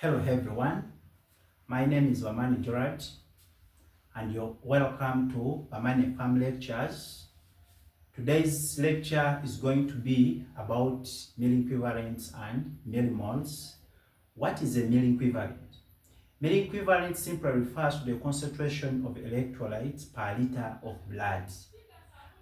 Hello everyone, my name is Wamani Gerard and you're welcome to Wamani Farm Lectures. Today's lecture is going to be about milliequivalents and millimoles. What is a milliequivalent? Milliequivalent simply refers to the concentration of electrolytes per liter of blood.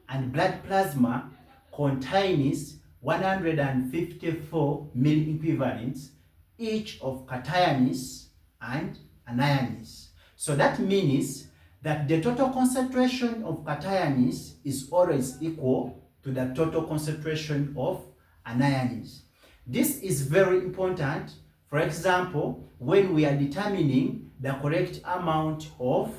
And blood plasma contains 154 milliequivalents each of cations and anions. So that means that the total concentration of cations is always equal to the total concentration of anions. This is very important. For example, when we are determining the correct amount of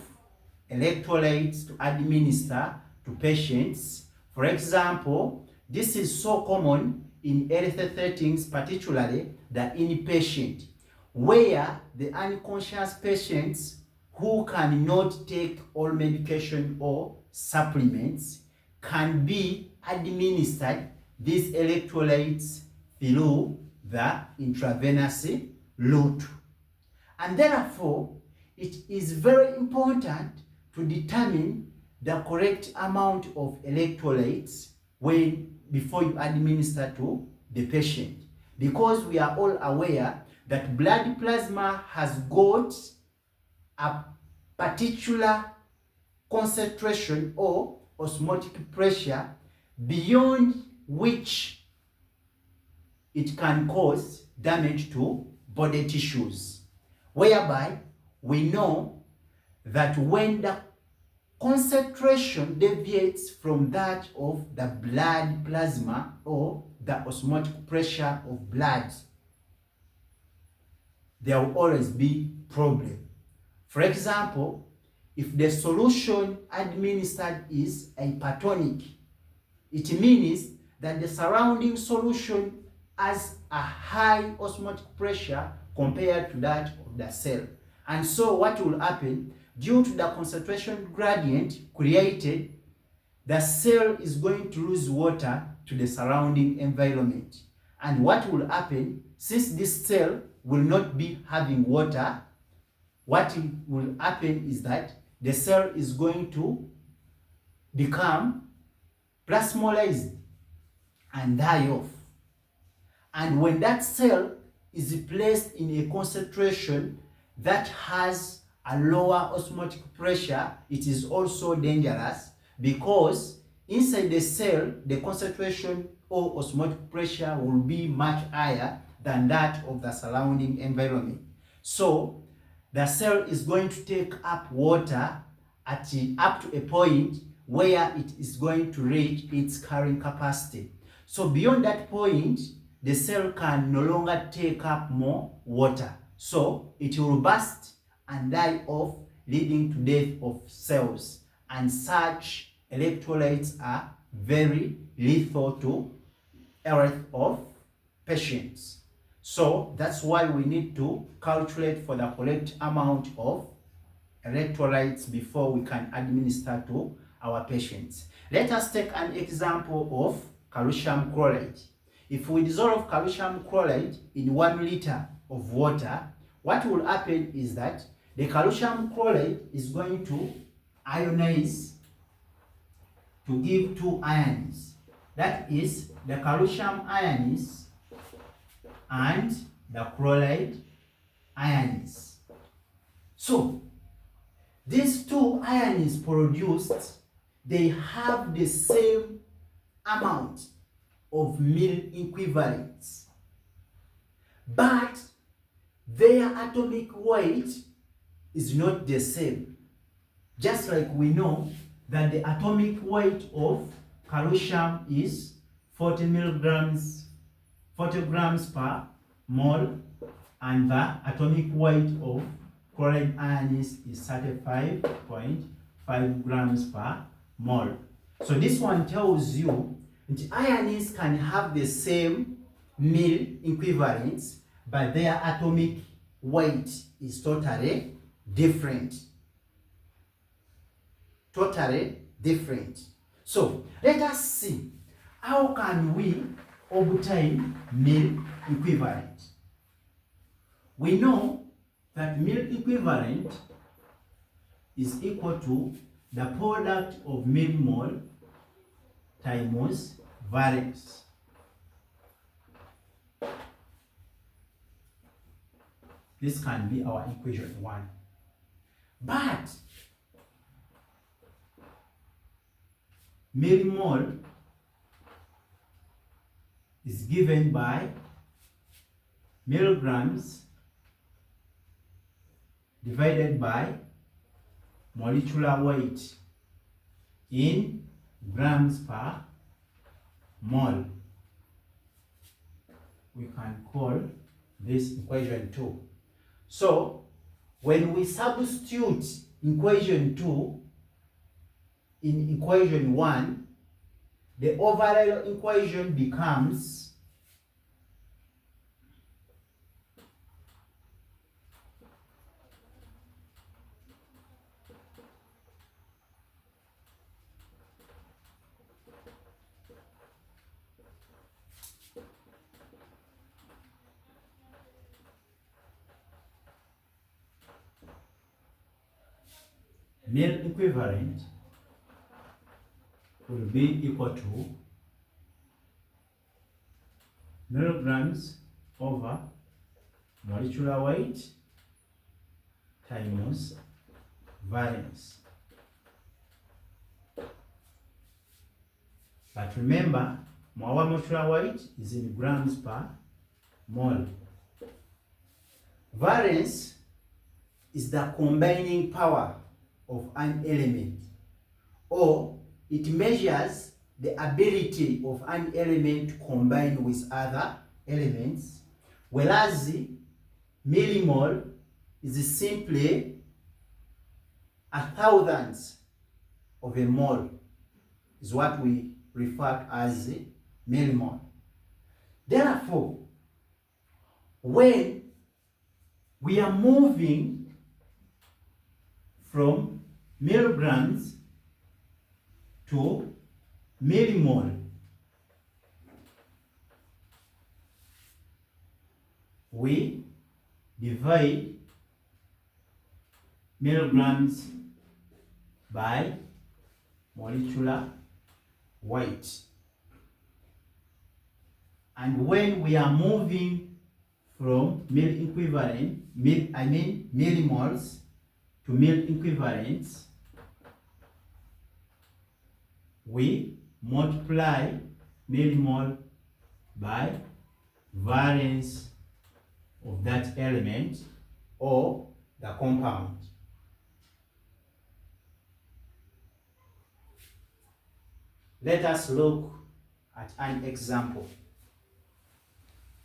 electrolytes to administer to patients. For example, this is so common in health settings, particularly the inpatient, where the unconscious patients who cannot take all medication or supplements can be administered these electrolytes through the intravenous route. And therefore, it is very important to determine the correct amount of electrolytes before you administer to the patient, because we are all aware that blood plasma has got a particular concentration or osmotic pressure beyond which it can cause damage to body tissues, whereby we know that when the concentration deviates from that of the blood plasma or the osmotic pressure of blood, there will always be problem. For example, if the solution administered is hypertonic, it means that the surrounding solution has a high osmotic pressure compared to that of the cell. And so what will happen, due to the concentration gradient created, the cell is going to lose water to the surrounding environment. And what will happen, since this cell will not be having water, what will happen is that the cell is going to become plasmolized and die off. And when that cell is placed in a concentration that has a lower osmotic pressure, it is also dangerous, because inside the cell, the concentration or osmotic pressure will be much higher than that of the surrounding environment. So the cell is going to take up water up to a point where it is going to reach its carrying capacity. So beyond that point, the cell can no longer take up more water. So it will burst and die off, leading to death of cells. And such electrolytes are very lethal to health of patients. So that's why we need to calculate for the correct amount of electrolytes before we can administer to our patients. Let us take an example of calcium chloride. If we dissolve calcium chloride in 1 liter of water, what will happen is that the calcium chloride is going to ionize to give 2 ions. That is the calcium ions and the chloride ions. So these 2 ions produced, they have the same amount of milliequivalents, but their atomic weight is not the same. Just like we know that the atomic weight of calcium is 40 grams per mole, and the atomic weight of chloride ions is 35.5 grams per mole. So this one tells you that ions can have the same milliequivalents, but their atomic weight is totally different. Totally different. So let us see how can we obtain milliequivalent. We know that Milliequivalent is equal to the product of millimole times valence. This can be our equation 1. But millimole is given by milligrams divided by molecular weight in grams per mole. We can call this equation 2. So when we substitute equation 2 in equation 1, the overall equation becomes Milliequivalent will be equal to milligrams over molecular weight times valence. But remember, our molecular weight is in grams per mole. Valence is the combining power of an element, or it measures the ability of an element to combine with other elements, whereas millimole is simply a thousandth of a mole, is what we refer to as millimole. Therefore, when we are moving from milligrams to millimole, we divide milligrams by molecular weight. And when we are moving from millimoles to milliequivalents, we multiply millimole by valence of that element or the compound. Let us look at an example.